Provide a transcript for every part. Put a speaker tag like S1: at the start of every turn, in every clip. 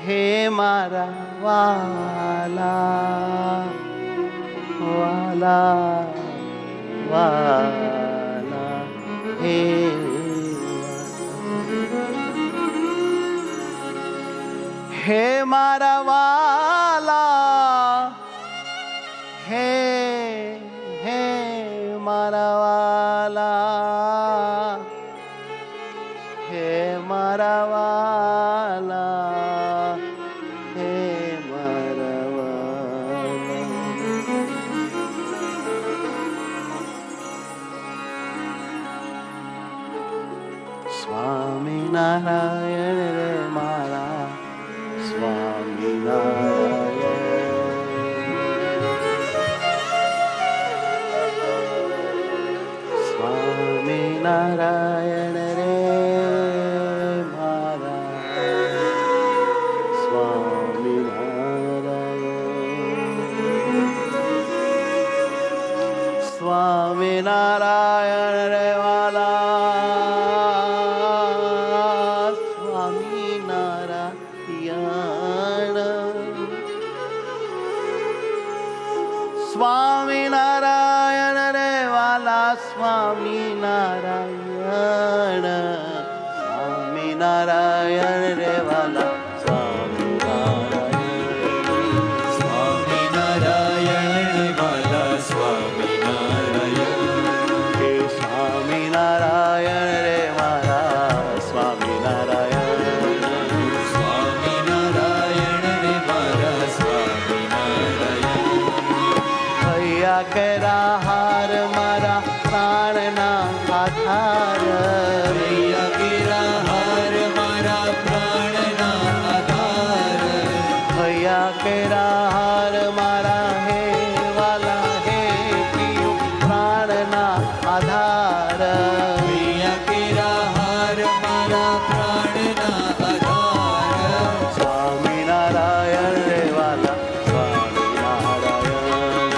S1: હે મારા વાલા વાલા વાલા હે હે મારા વાલા હે હે મારા વાલા હે મારા વાલા હે મારા વાલા સ્વામિનારાયણ રે મારા સ્વામિનારાયણ રે મારા સ્વામિનારાયણ રે વાલા સ્વામિનારાયણ રે વાલા સ્વામિનારાયણ સ્વામિનારાયણ રે વાલા
S2: સ્વામિનારાયણ રે વાલા સ્વામિનારાયણ
S1: હે સ્વામિનારાયણ રે મારા સ્વામિનારાયણ
S2: સ્વામિનારાયણ રે મારા સ્વામિનારાયણ
S1: ભૈયા કેરા હાર મારા પ્રાણના આધાર
S2: ભૈયા કેરા હાર મારા પ્રાણના આધાર
S1: ભૈયા કેરા હાર મારા હે વાલા હે પ્રિય પ્રાણના આધાર
S2: ભૈયા કેરા હાર મારા પ્રાણના આધાર
S1: સ્વામિનારાયણ રે વાલા સ્વામિનારાયણ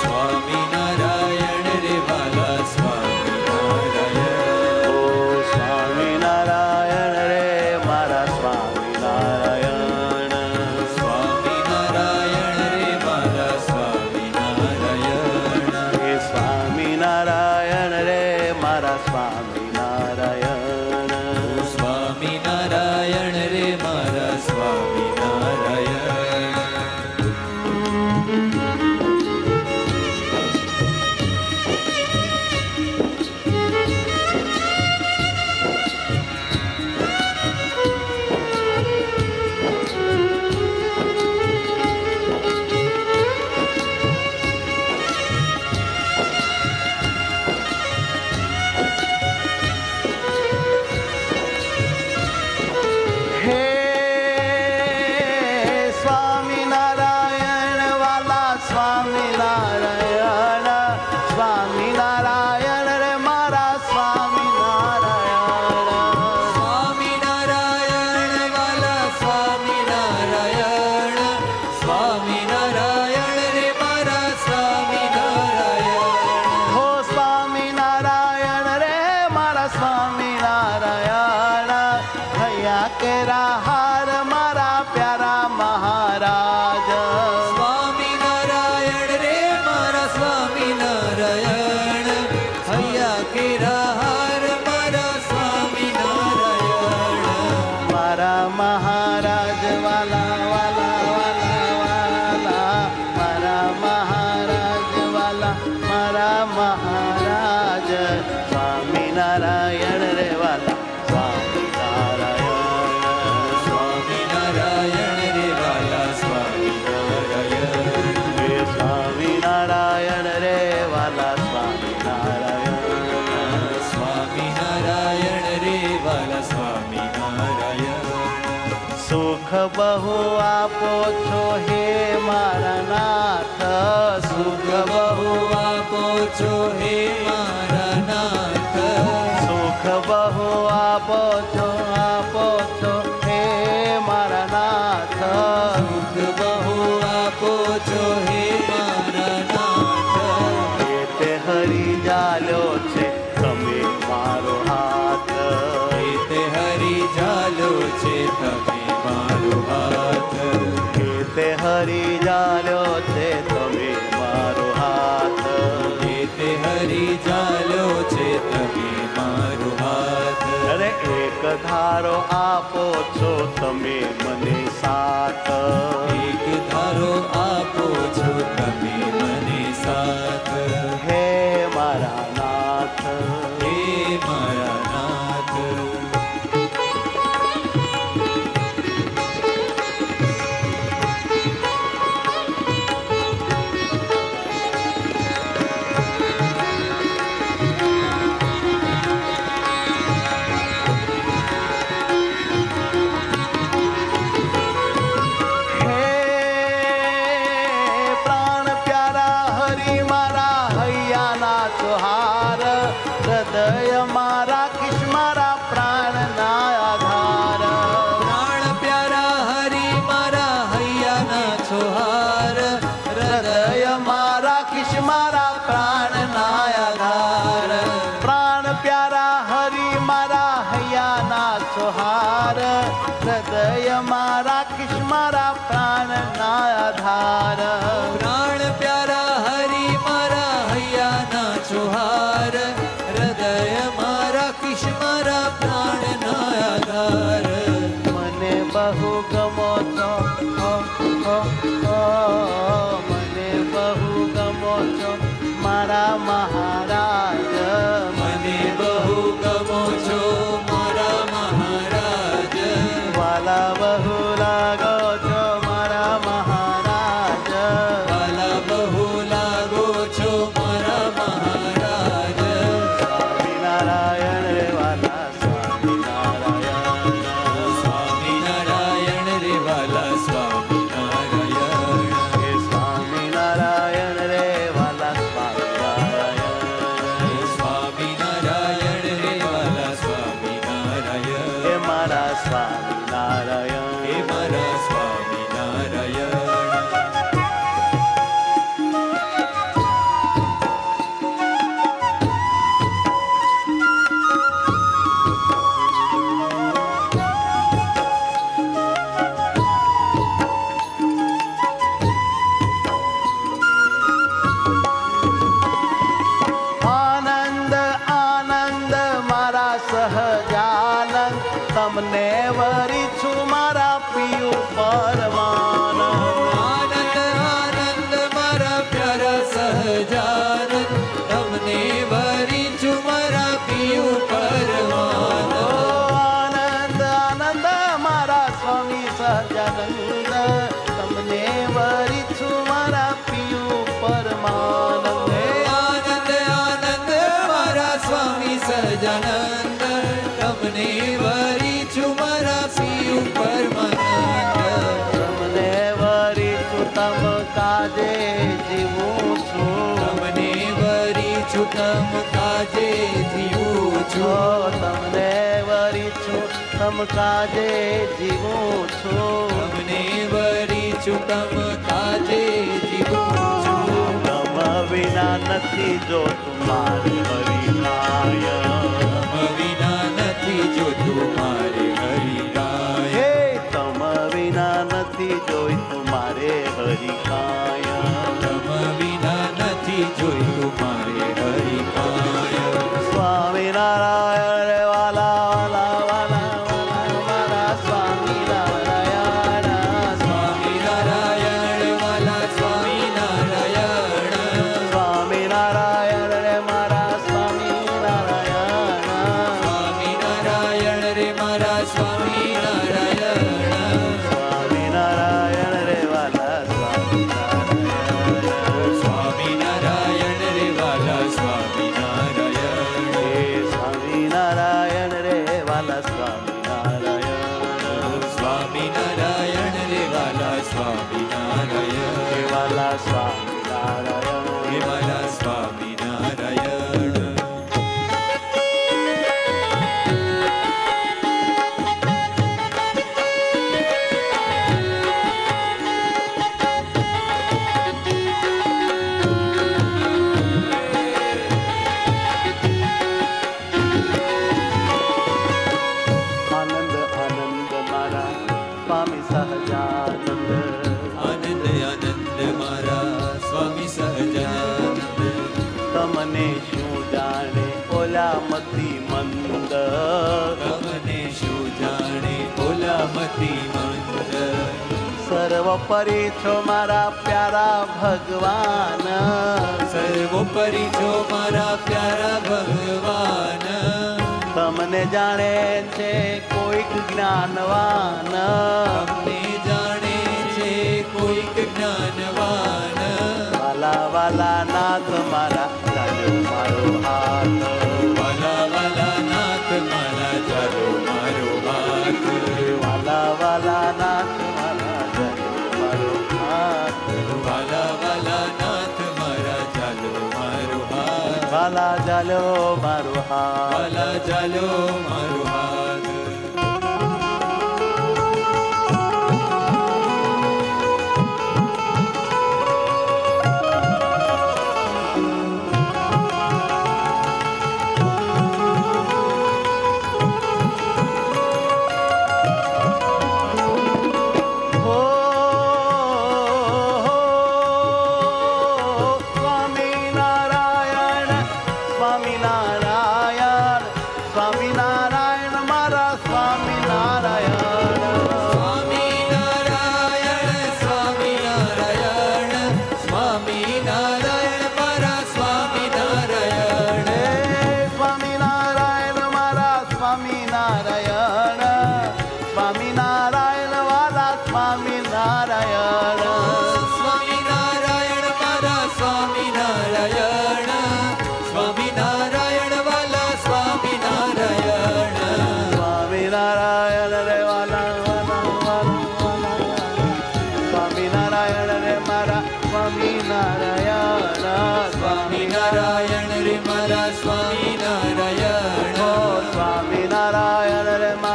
S2: સ્વામિનારાયણ રે વાલા સ્વામિનારાયણ
S1: ઓ સ્વામિનારાયણ રે મારા સ્વામિનારાયણ
S2: સ્વામિનારાયણ રે મારા સ્વામિનારાયણ
S1: હે સ્વામિનારાયણ રે મારા સ્વામિનારાયણ
S2: સ્વામિનારાયણ રે મારા સ્વામિનારાયણ
S1: હે સ્વામિનારાયણ વાલા સ્વામિનારાયણ સ્વામિનારાયણ રે મારા સ્વામિનારાયણ
S2: સ્વામિનારાયણ વાલા સ્વામિનારાયણ સ્વામિનારાયણ રે મારા સ્વામિનારાયણ
S1: હો સ્વામિનારાયણ રે મારા સ્વામિનારાયણ ભૈયા કેરા હાર મારા પ્યારા મહારાજ
S2: સ્વામિનારાયણ રે મારા સ્વામિનારાયણ હૈયા કેરા હાર મારા સ્વામિનારાયણ
S1: મારા મહારાજ વાલા વાલા વાલા વાલા મારા મહારાજ વાલા મારા મહારાજ સ્વામિનારાયણ રે વાલા સ્વામિનારાયણ
S2: સ્વામિનારાયણ રે વાલા સ્વામિનારાયણ
S1: હે સ્વામિનારાયણ રે વાલા સ્વામિનારાયણ
S2: સ્વામિનારાયણ રે વાલા સ્વામિનારાયણ
S1: સુખ બહુ આપો છો હે મારા નાથ સુખ બહુ
S2: આપો છો હે મારા નાથ
S1: સુખ બહુ આપો છો હે મારા નાથ
S2: સુખ બહુ આપો છો હે મારા નાથ
S1: તે હરી જાલ્યો છે તમે મારો હાથ
S2: છે તમે મારો હાથ.
S1: કે તે હરી જાલ્યો છે તમે મારો હાથ.
S2: એ તે હરી ચાલ્યો છે તમે મારો હાથ.
S1: અરે એક ધારો આપો છો તમે મને સાથ.
S2: એક ધારો આપો છો તમે મને સાથ.
S1: હે મારા નાથ.
S2: હે મારા નાથ.
S1: હે પ્રાણ પ્યારા હરી મારા હૈયાના ચોહાર. હૃદય મારા કિશ મારા પ્રાણના આધાર.
S2: પ્રાણ પ્યારા હરી મારા હૈયાના છોહાર.
S1: હૃદય મારા કિશ મારા પ્રાણના આધાર. પ્રાણ પ્યારા હરી મારા હૈયાના ચોહાર. હૃદય મારા કિશ મારા પ્રાણના આધાર.
S2: પ્રાણ પ્યારા હરી મારા હૈયાના છોહાર. હૃદય મારા કિશ મારા પ્રાણના આધાર.
S1: મને બહુ ગમો છો મને બહુ ગમો છો મારા મહારાજ.
S2: મને બહુ ગમો છો મારા મહારાજ.
S1: વાલા બહુ લાગો છો મારા મહારાજ.
S2: વાલા બહુ લાગો છો મારા મહારાજ.
S1: સ્વામિનારાયણ રે વાલા સ્વામિનારાયણ.
S2: સ્વામિનારાયણ રે વાલા સ્વામિનારાયણ.
S1: હે સ્વામિનારાયણ રે વાલા સ્વામિનારાયણ.
S2: સ્વામિનારાયણ રે વાલા સ્વામિનારાયણ.
S1: હે મારા સ્વામિનારાયણ.
S2: હે મારા સ્વામિનારાયણ.
S1: આનંદ આનંદ મારા સહજાનંદ. તમને વરી છું મારા પિયુ પરમાનંદ.
S2: આનંદ આનંદ મારા પ્યારા સહજાનંદ. તમને વરી છું મારા પિયુ પરમાનંદ.
S1: આનંદ આનંદ મારા સ્વામી સહજાનંદ. તમને વરી છું મારા પિયુ પરમાનંદ.
S2: આનંદ આનંદ મારા સ્વામી સહજાનંદ. તમને વરી છું મારા પિયુ પરમાનંદ.
S1: તમને વરી છું તમ કાજે જીવું છું.
S2: તમને વરી છું તમ કાજે જીવું છું.
S1: તમને વરી છું તમ કાજે જીવું છું.
S2: તમને વરી છું તમ કાજે જીવું છું.
S1: તમ વિના નથી જો તુમારે હરિનાય.
S2: તમ વિના નથી જોતું મારે હરિરાય.
S1: હે તમ વિના નથી જોઈ તુમારે હરિકાય.
S2: તમ વિના નથી જોયું મારે હરિકાય.
S1: સ્વામિનારાયણ રે વાલા વાલા વાલા વાલા મારા સ્વામિનારાયણ.
S2: સ્વામિનારાયણ વાલા સ્વામિનારાયણ.
S1: સ્વામિનારાયણ રે મારા સ્વામિનારાયણ.
S2: સ્વામિનારાયણ રે મારા સ્વામિનારાયણ.
S1: સ્વામિનારાયણ રે વાલા સ્વામિનારાયણ.
S2: સ્વામિનારાયણ રે વાલા સ્વામિનારાયણ.
S1: હે સ્વામિનારાયણ રે વાલા સ્વામિનારાયણ.
S2: સ્વામિનારાયણ રે વાલા સ્વામિનારાયણ.
S1: હે વાલા સ્વામિનારાયણ.
S2: હે વાલા સ્વામિનારાયણ.
S1: આનંદ આનંદ તમને શું જાણે ઓલા મતી મંદ
S2: તમને શું જાણે ઓલા મતી મંદ
S1: સર્વોપરી છો મારા પ્યારા ભગવાન
S2: સર્વોપરી છો મારા પ્યારા ભગવાન
S1: તમને જાણે છે કોઈક જ્ઞાનવાન
S2: તમને જાણે છે કોઈક જ્ઞાનવાન
S1: વાલા વાલા નાથ મારા ચાલો મારો હાથ
S2: વાલા વાલા નાથ મારા ચાલો મારો હાથ
S1: વાલા વાલા નાથ મારા ચાલો મારો હાથ
S2: વાલા વાલા નાથ મારા ચાલો મારો હાથ
S1: વાલા ચાલો મારો હાથ
S2: વાલા ચાલો મારો હાથ
S1: હો સ્વામિનારાયણ સ્વામિનારાયણ સ્વામિનારાયણ મારા સ્વામિનારાયણ
S2: સ્વામિનારાયણ સ્વામિનારાયણ સ્વામિનારાયણ મારા સ્વામિનારાયણ
S1: હે સ્વામિનારાયણ મારા સ્વામિનારાયણ સ્વામિનારાયણ વાલા સ્વામિનારાયણ
S2: સ્વામિનારાયણ મારા સ્વામિનારાયણ સ્વામિનારાયણ વાલા સ્વામિનારાયણ
S1: સ્વામિનારાયણ રે વાલા વાલા વાલા સ્વામિનારાયણ રે મારા સ્વામિનારાયણ
S2: સ્વામિનારાયણ રે મારા સ્વામિનારાયણ
S1: સ્વામિનારાયણ રે મારા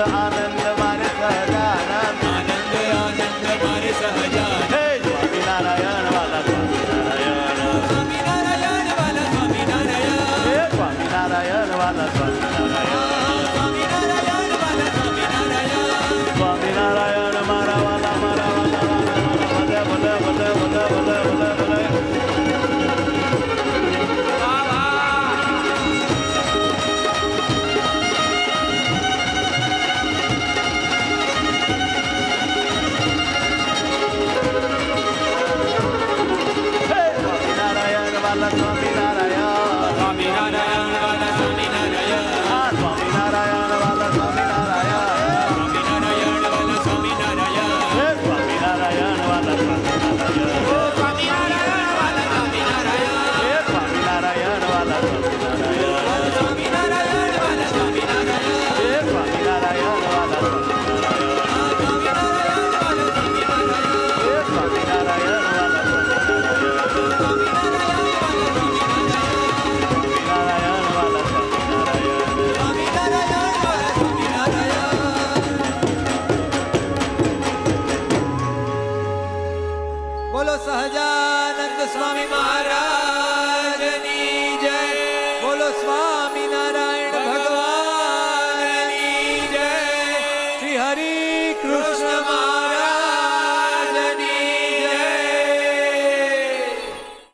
S1: આનંદ